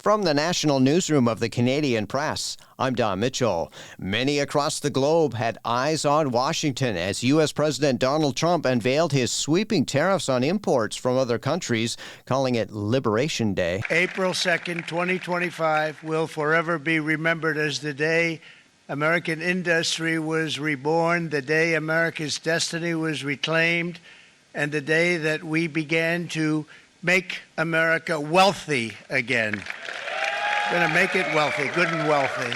From the National Newsroom of the Canadian Press, I'm Don Mitchell. Many across the globe had eyes on Washington as U.S. President Donald Trump unveiled his sweeping tariffs on imports from other countries, calling it Liberation Day. April 2nd, 2025 will forever be remembered as the day American industry was reborn, the day America's destiny was reclaimed, and the day that we began to make America wealthy again. We're going to make it wealthy, good and wealthy.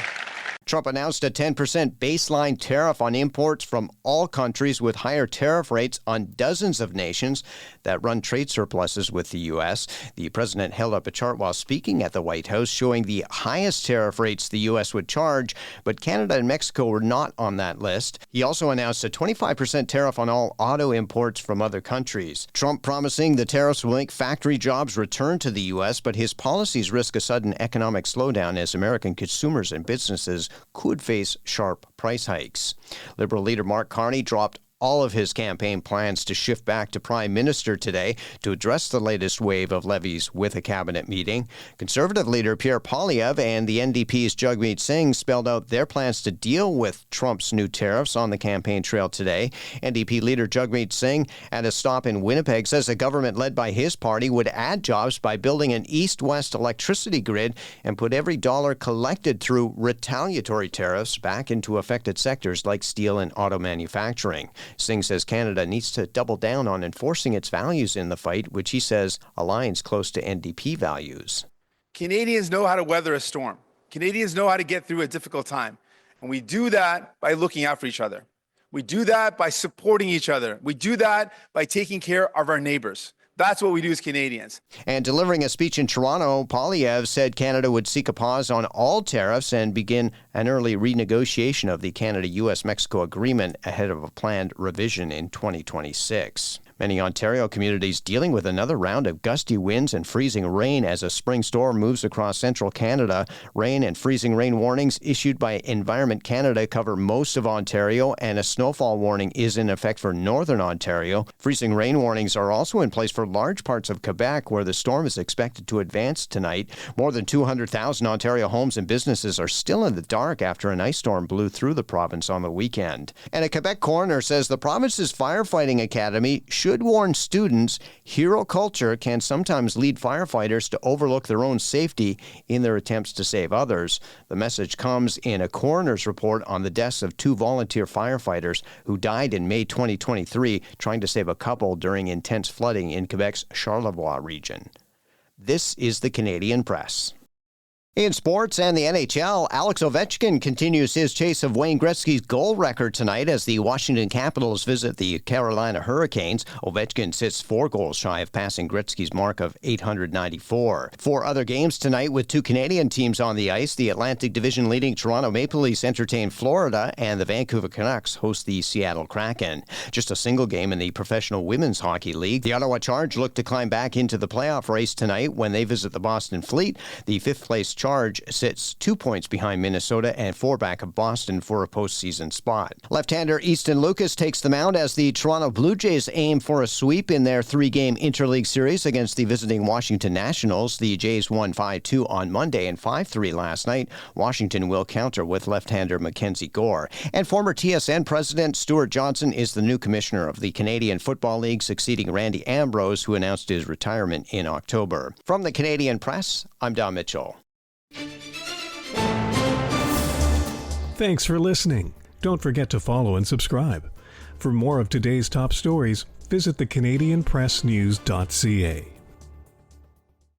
Trump announced a 10% baseline tariff on imports from all countries, with higher tariff rates on dozens of nations that run trade surpluses with the U.S. The president held up a chart while speaking at the White House showing the highest tariff rates the U.S. would charge, but Canada and Mexico were not on that list. He also announced a 25% tariff on all auto imports from other countries. Trump promising the tariffs will make factory jobs return to the U.S., but his policies risk a sudden economic slowdown as American consumers and businesses could face sharp price hikes. Liberal leader Mark Carney dropped all of his campaign plans to shift back to Prime Minister today to address the latest wave of levies with a cabinet meeting. Conservative leader Pierre Poilievre and the NDP's Jagmeet Singh spelled out their plans to deal with Trump's new tariffs on the campaign trail today. NDP leader Jagmeet Singh, at a stop in Winnipeg, says a government led by his party would add jobs by building an east-west electricity grid and put every dollar collected through retaliatory tariffs back into affected sectors like steel and auto manufacturing. Singh says Canada needs to double down on enforcing its values in the fight, which he says aligns close to NDP values. Canadians know how to weather a storm. Canadians know how to get through a difficult time. And we do that by looking out for each other. We do that by supporting each other. We do that by taking care of our neighbors. That's what we do as Canadians. And delivering a speech in Toronto, Poilievre said Canada would seek a pause on all tariffs and begin an early renegotiation of the Canada-U.S.-Mexico agreement ahead of a planned revision in 2026. Many Ontario communities dealing with another round of gusty winds and freezing rain as a spring storm moves across central Canada. Rain and freezing rain warnings issued by Environment Canada cover most of Ontario, and a snowfall warning is in effect for northern Ontario. Freezing rain warnings are also in place for large parts of Quebec, where the storm is expected to advance tonight. More than 200,000 Ontario homes and businesses are still in the dark after an ice storm blew through the province on the weekend. And a Quebec coroner says the province's firefighting academy should warn students hero culture can sometimes lead firefighters to overlook their own safety in their attempts to save others. The message comes in a coroner's report on the deaths of 2 volunteer firefighters who died in May 2023 trying to save a couple during intense flooding in Quebec's Charlevoix region. This is the Canadian Press. In sports and the NHL, Alex Ovechkin continues his chase of Wayne Gretzky's goal record tonight as the Washington Capitals visit the Carolina Hurricanes. Ovechkin sits 4 goals shy of passing Gretzky's mark of 894. 4 other games tonight with 2 Canadian teams on the ice. The Atlantic Division leading Toronto Maple Leafs entertain Florida, and the Vancouver Canucks host the Seattle Kraken. Just a single game in the Professional Women's Hockey League. The Ottawa Charge look to climb back into the playoff race tonight when they visit the Boston Fleet. The 5th-place Charge sits 2 points behind Minnesota and 4 back of Boston for a postseason spot. Left-hander Easton Lucas takes the mound as the Toronto Blue Jays aim for a sweep in their 3-game interleague series against the visiting Washington Nationals. The Jays won 5-2 on Monday and 5-3 last night. Washington will counter with left-hander Mackenzie Gore. And former TSN president Stuart Johnson is the new commissioner of the Canadian Football League, succeeding Randy Ambrose, who announced his retirement in October. From the Canadian Press, I'm Don Mitchell. Thanks for listening. Don't forget to follow and subscribe. For more of today's top stories, visit thecanadianpressnews.ca.